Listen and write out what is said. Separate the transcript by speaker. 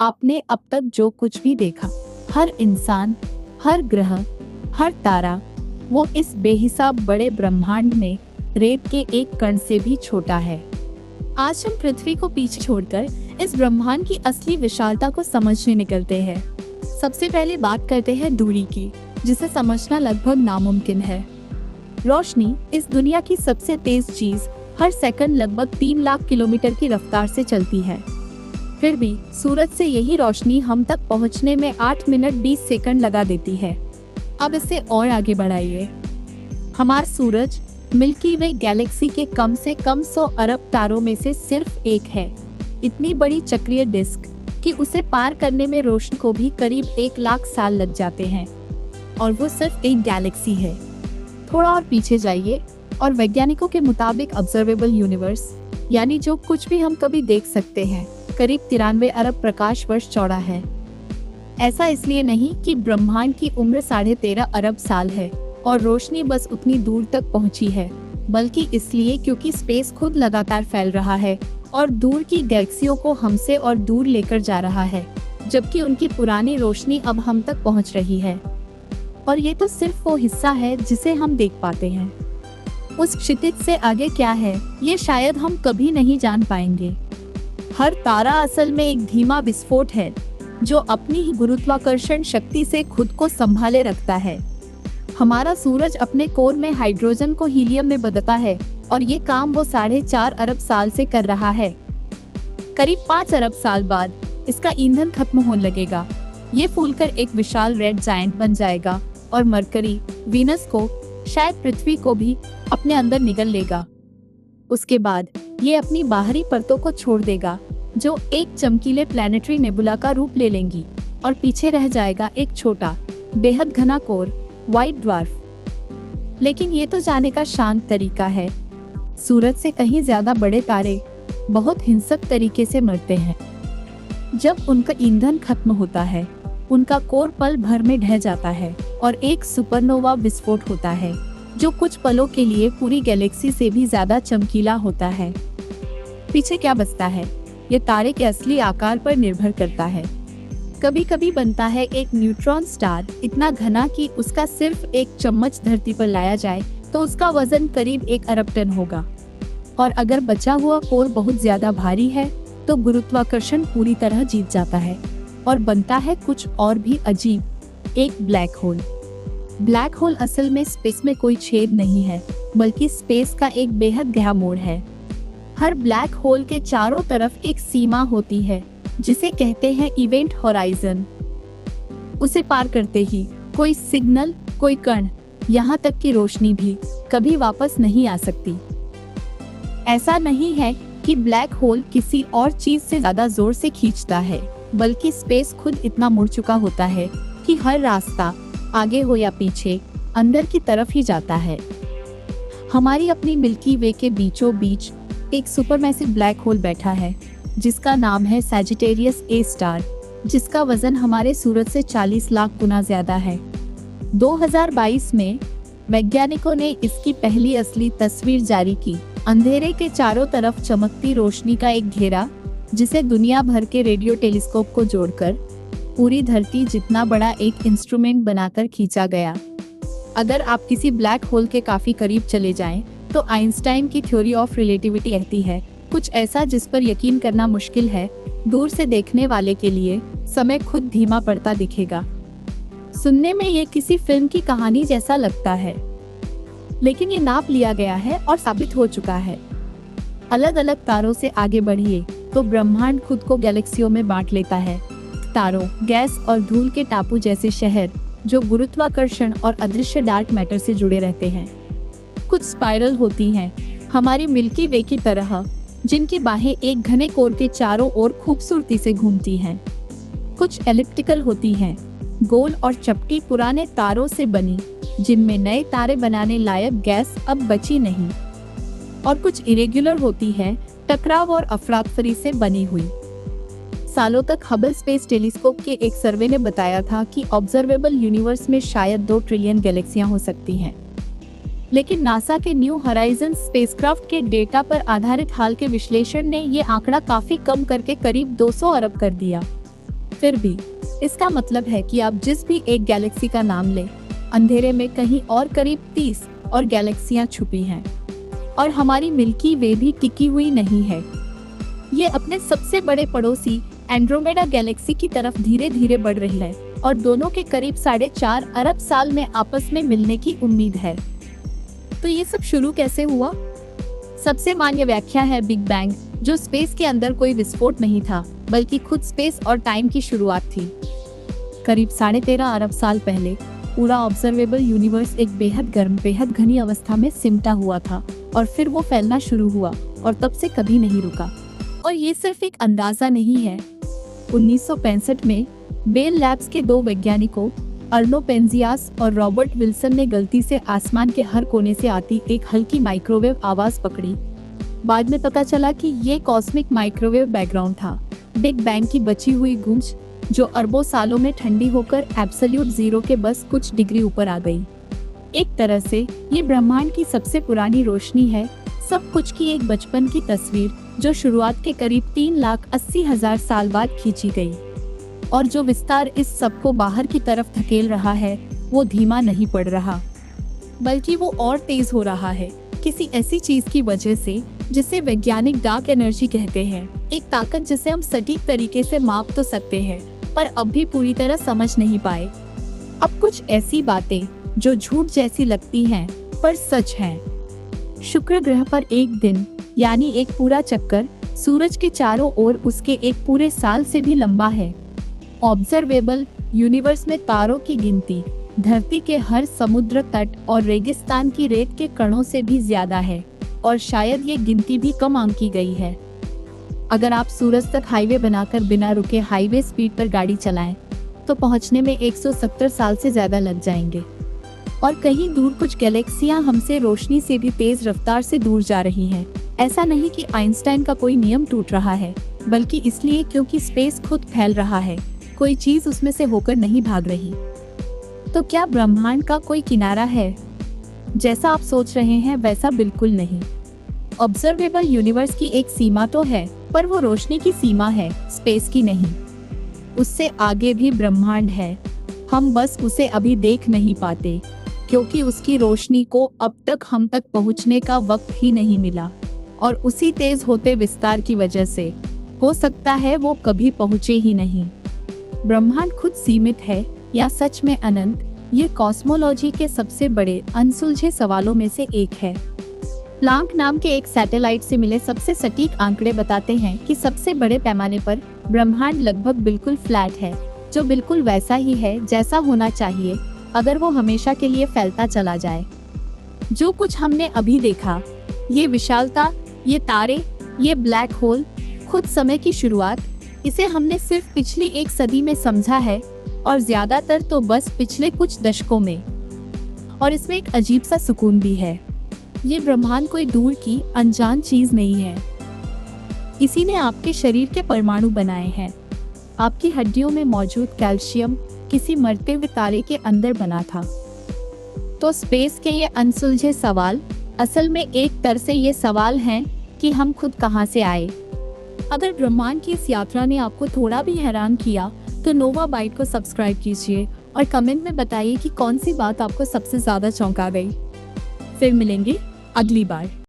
Speaker 1: आपने अब तक जो कुछ भी देखा, हर इंसान, हर ग्रह, हर तारा, वो इस बेहिसाब बड़े ब्रह्मांड में रेत के एक कण से भी छोटा है। आज हम पृथ्वी को पीछे छोड़कर इस ब्रह्मांड की असली विशालता को समझने निकलते हैं। सबसे पहले बात करते हैं दूरी की, जिसे समझना लगभग नामुमकिन है। रोशनी, इस दुनिया की सबसे तेज चीज, हर सेकंड लगभग 3 लाख किलोमीटर की रफ्तार से चलती है। फिर भी सूरज से यही रोशनी हम तक पहुंचने में 8 मिनट 20 सेकंड लगा देती है। अब इसे और आगे बढ़ाइए। हमारा सूरज मिल्की वे गैलेक्सी के कम से कम 100 अरब तारों में से सिर्फ एक है। इतनी बड़ी चक्रीय डिस्क कि उसे पार करने में रोशनी को भी करीब 1 लाख साल लग जाते हैं, और वो सिर्फ एक गैलेक्सी है। थोड़ा और पीछे जाइए और वैज्ञानिकों के मुताबिक ऑब्जर्वेबल यूनिवर्स, यानी जो कुछ भी हम कभी देख सकते हैं, करीब 93 अरब प्रकाश वर्ष चौड़ा है। ऐसा इसलिए नहीं कि ब्रह्मांड की उम्र 13.5 अरब साल है और रोशनी बस उतनी दूर तक पहुंची है, बल्कि इसलिए क्योंकि स्पेस खुद लगातार फैल रहा है और दूर की गैलेक्सियों को हमसे और दूर लेकर जा रहा है, जबकि उनकी पुरानी रोशनी अब हम तक पहुंच रही है। और ये तो सिर्फ वो हिस्सा है जिसे हम देख पाते हैं। उस क्षितिज से आगे क्या है, ये शायद हम कभी नहीं जान पाएंगे। हर तारा असल में एक धीमा विस्फोट है जो अपनी ही गुरुत्वाकर्षण शक्ति से खुद को संभाले रखता है। हमारा सूरज अपने कोर में हाइड्रोजन को हीलियम में बदलता है, और ये काम वो 4.5 अरब साल से कर रहा है। करीब 5 अरब साल बाद इसका ईंधन खत्म होने लगेगा। ये फूलकर एक विशाल रेड जायंट बन जाएगा और मरकरी, वीनस को, शायद पृथ्वी को भी अपने अंदर निगल लेगा। उसके बाद ये अपनी बाहरी परतों को छोड़ देगा, जो एक चमकीले प्लैनेटरी नेबुला का रूप ले लेंगी, और पीछे रह जाएगा एक छोटा, बेहद घना कोर, व्हाइट ड्वार्फ। लेकिन ये तो जाने का शांत तरीका है। सूरज से कहीं ज्यादा बड़े तारे बहुत हिंसक तरीके से मरते हैं। जब उनका ईंधन खत्म होता है, उनका कोर पल भर में ढह जाता है और एक सुपरनोवा विस्फोट होता है, जो कुछ पलों के लिए पूरी गैलेक्सी से भी ज्यादा चमकीला होता है। पीछे क्या बचता है, ये तारे के असली आकार पर निर्भर करता है। कभी कभी बनता है एक न्यूट्रॉन स्टार, इतना घना कि उसका सिर्फ एक चम्मच धरती पर लाया जाए तो उसका वजन करीब 1 अरब टन होगा। और अगर बचा हुआ कोर बहुत ज्यादा भारी है तो गुरुत्वाकर्षण पूरी तरह जीत जाता है और बनता है कुछ और भी अजीब, एक ब्लैक होल। ब्लैक होल असल में स्पेस में कोई छेद नहीं है, बल्कि स्पेस का एक बेहद गहरा मोड़ है। हर ब्लैक होल के चारों तरफ एक सीमा होती है जिसे कहते हैं इवेंट होराइजन। उसे पार करते ही कोई सिग्नल, कोई कण, यहाँ तक कि रोशनी भी कभी वापस नहीं आ सकती। ऐसा नहीं है कि ब्लैक होल किसी और चीज से ज्यादा जोर से खींचता है, बल्कि स्पेस खुद इतना मुड़ चुका होता है कि हर रास्ता, आगे हो या पीछे, अंदर की तरफ ही जाता है। हमारी अपनी मिल्की वे के बीचों बीच एक सुपरमैसिव ब्लैक होल बैठा है, जिसका नाम है सैजिटेरियस ए स्टार, जिसका वजन हमारे सूरज से 40 लाख गुना ज्यादा है। 2022 में वैज्ञानिकों ने इसकी पहली असली तस्वीर जारी की। अंधेरे के चारों तरफ चमकती रोशनी का एक घेरा, जिसे दुनिया भर के रेडियो टेलीस्कोप को जोड़कर पूरी धरती जितना बड़ा एक इंस्ट्रूमेंट बनाकर खींचा गया। अगर आप किसी ब्लैक होल के काफी करीब चले जाएं, तो आइंस्टाइन की थ्योरी ऑफ रिलेटिविटी कहती है कुछ ऐसा जिस पर यकीन करना मुश्किल है। दूर से देखने वाले के लिए समय खुद धीमा पड़ता दिखेगा। सुनने में ये किसी फिल्म की कहानी जैसा लगता है, लेकिन ये नाप लिया गया है और साबित हो चुका है। अलग अलग तारों से आगे बढ़िए तो ब्रह्मांड खुद को गैलेक्सियों में बांट लेता है। तारों, गैस और धूल के टापू जैसे शहर, जो गुरुत्वाकर्षण और अदृश्य डार्क मैटर से जुड़े रहते हैं। कुछ स्पाइरल होती हैं, हमारी मिल्की वे की तरह, जिनकी बाहें एक घने कोर के चारों ओर खूबसूरती से घूमती हैं। कुछ एलिप्टिकल होती हैं, गोल और चपटी पुराने तारों से बनी, जिनमें नए तारे बनाने लायक गैस अब बची नहीं। और कुछ इरेगुलर होती है, टकराव और अफरातफरी से बनी हुई। सालों तक हबल स्पेस टेलीस्कोप के एक सर्वे ने बताया था कि ऑब्जर्वेबल यूनिवर्स में शायद 2 ट्रिलियन गैलेक्सियां हो सकती हैं। लेकिन नासा के न्यू होराइजन स्पेसक्राफ्ट के डेटा पर आधारित हाल के विश्लेषण ने ये आंकड़ा काफी कम करके करीब 200 अरब कर दिया। फिर भी इसका मतलब है कि आप जिस भी एक गैलेक्सी का नाम लें, अंधेरे में कहीं और करीब 30 और गैलेक्सियां छुपी हैं। और हमारी मिल्की वे भी टिकी हुई नहीं है। ये अपने सबसे बड़े पड़ोसी एंड्रोमेडा गैलेक्सी की तरफ धीरे धीरे बढ़ रही है और दोनों के करीब 4.5 अरब साल में आपस में मिलने की उम्मीद है। तो ये सब शुरू कैसे हुआ? सबसे मान्य व्याख्या है बिग बैंग, जो स्पेस के अंदर कोई विस्फोट नहीं था, बल्कि खुद स्पेस और टाइम की शुरुआत थी। करीब 13.5 अरब साल पहले पूरा ऑब्जर्वेबल यूनिवर्स एक बेहद गर्म, बेहद घनी अवस्था में सिमटा हुआ था और फिर वो फैलना शुरू हुआ और तब से कभी नहीं रुका। और ये सिर्फ एक अंदाजा नहीं है। 1965 में बेल लैब्स के 2 वैज्ञानिकों अर्नो पेंजियास और रॉबर्ट विल्सन ने गलती से आसमान के हर कोने से आती एक हल्की माइक्रोवेव आवाज पकड़ी। बाद में पता चला कि ये कॉस्मिक माइक्रोवेव बैकग्राउंड था, बिग बैंग की बची हुई गूंज, जो अरबों सालों में ठंडी होकर एब्सोल्यूट जीरो के बस कुछ डिग्री ऊपर आ गई। एक तरह से ये ब्रह्मांड की सबसे पुरानी रोशनी है, सब कुछ की एक बचपन की तस्वीर, जो शुरुआत के करीब 3,80,000 साल बाद खींची गई। और जो विस्तार इस सब को बाहर की तरफ धकेल रहा है, वो धीमा नहीं पड़ रहा, बल्कि वो और तेज हो रहा है, किसी ऐसी चीज की वजह से जिसे वैज्ञानिक डार्क एनर्जी कहते हैं। एक ताकत जिसे हम सटीक तरीके से माप तो सकते हैं, पर अब भी पूरी तरह समझ नहीं पाए। अब कुछ ऐसी बातें जो झूठ जैसी लगती हैं, पर सच हैं। शुक्र ग्रह पर एक दिन, यानी एक पूरा चक्कर, सूरज के चारों ओर उसके एक पूरे साल से भी लंबा है। ऑब्जर्वेबल यूनिवर्स में तारों की गिनती धरती के हर समुद्र तट और रेगिस्तान की रेत के कणों से भी ज्यादा है, और शायद ये गिनती भी कम आंकी गई है। अगर आप सूरज तक हाईवे बनाकर बिना रुके हाईवे स्पीड पर गाड़ी चलाएं, तो पहुंचने में 170 साल से ज्यादा लग जाएंगे। और कहीं दूर कुछ गैलेक्सियां हमसे रोशनी से भी तेज रफ्तार से दूर जा रही हैं। ऐसा नहीं कि आइंस्टाइन का कोई नियम टूट रहा है, बल्कि इसलिए क्योंकि स्पेस खुद फैल रहा है, कोई चीज उसमें से होकर नहीं भाग रही। तो क्या ब्रह्मांड का कोई किनारा है? जैसा आप सोच रहे हैं वैसा बिल्कुल नहीं। ऑब्जर्वेबल यूनिवर्स की एक सीमा तो है, पर वो रोशनी की सीमा है, स्पेस की नहीं। उससे आगे भी ब्रह्मांड है, हम बस उसे अभी देख नहीं पाते, क्योंकि उसकी रोशनी को अब तक हम तक पहुंचने का वक्त ही नहीं मिला। और उसी तेज होते विस्तार की वजह से हो सकता है वो कभी पहुंचे ही नहीं। ब्रह्मांड खुद सीमित है या सच में अनंत, ये कॉस्मोलॉजी के सबसे बड़े अनसुलझे सवालों में से एक है। प्लांक नाम के एक सैटेलाइट से मिले सबसे सटीक आंकड़े बताते हैं कि सबसे बड़े पैमाने पर ब्रह्मांड लगभग बिल्कुल फ्लैट है, जो बिल्कुल वैसा ही है जैसा होना चाहिए अगर वो हमेशा के लिए फैलता चला जाए। जो कुछ हमने अभी देखा, ये विशालता, ये तारे, ये ब्लैक होल, खुद समय की शुरुआत, इसे हमने सिर्फ पिछली 1 सदी में समझा है, और ज्यादातर तो बस पिछले कुछ दशकों में। और इसमें एक अजीब सा सुकून भी है। ये ब्रह्मांड कोई दूर की अनजान चीज नहीं है। इसी ने आपके शरीर के परमाणु बनाए हैं। आपकी हड्डियों में मौजूद कैल्शियम किसी मरते हुए तारे के अंदर बना था। तो स्पेस के ये अनसुलझे सवाल असल में एक तरह से ये सवाल हैं कि हम खुद कहाँ से आए। अगर ब्रह्मांड की इस यात्रा ने आपको थोड़ा भी हैरान किया, तो नोवा बाइट को सब्सक्राइब कीजिए और कमेंट में बताइए कि कौन सी बात आपको सबसे ज्यादा चौंका गई। फिर मिलेंगे अगली बार।